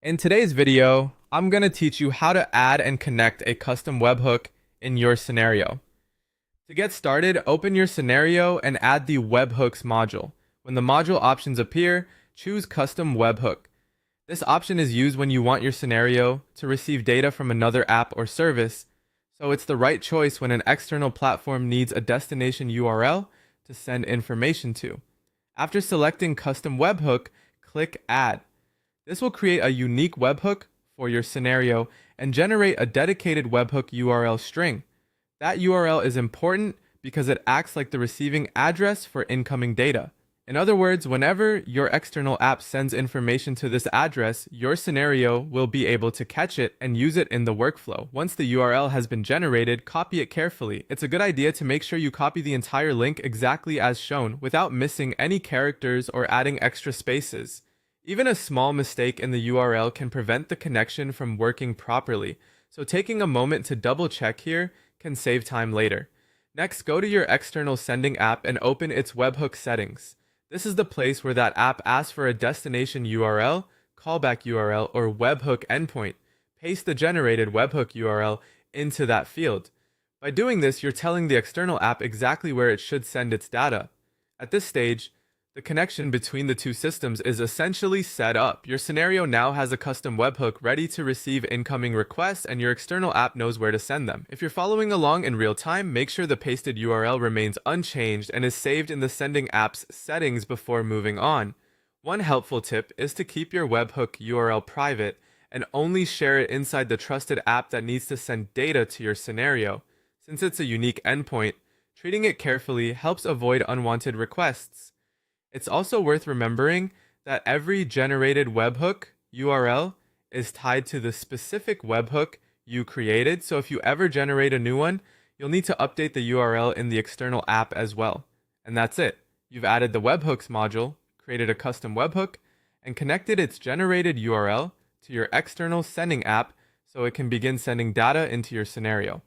In today's video, I'm going to teach you how to add and connect a custom webhook in your scenario. To get started, open your scenario and add the webhooks module. When the module options appear, choose Custom Webhook. This option is used when you want your scenario to receive data from another app or service, so it's the right choice when an external platform needs a destination URL to send information to. After selecting Custom Webhook, click Add. This will create a unique webhook for your scenario and generate a dedicated webhook URL string. That URL is important because it acts like the receiving address for incoming data. In other words, whenever your external app sends information to this address, your scenario will be able to catch it and use it in the workflow. Once the URL has been generated, copy it carefully. It's a good idea to make sure you copy the entire link exactly as shown without missing any characters or adding extra spaces. Even a small mistake in the URL can prevent the connection from working properly, so taking a moment to double check here can save time later. Next, go to your external sending app and open its webhook settings. This is the place where that app asks for a destination URL, callback URL, or webhook endpoint. Paste the generated webhook URL into that field. By doing this, you're telling the external app exactly where it should send its data. At this stage, the connection between the two systems is essentially set up. Your scenario now has a custom webhook ready to receive incoming requests, and your external app knows where to send them. If you're following along in real time, make sure the pasted URL remains unchanged and is saved in the sending app's settings before moving on. One helpful tip is to keep your webhook URL private and only share it inside the trusted app that needs to send data to your scenario. Since it's a unique endpoint, treating it carefully helps avoid unwanted requests. It's also worth remembering that every generated webhook URL is tied to the specific webhook you created, so if you ever generate a new one, you'll need to update the URL in the external app as well. And that's it. You've added the webhooks module, created a custom webhook, and connected its generated URL to your external sending app so it can begin sending data into your scenario.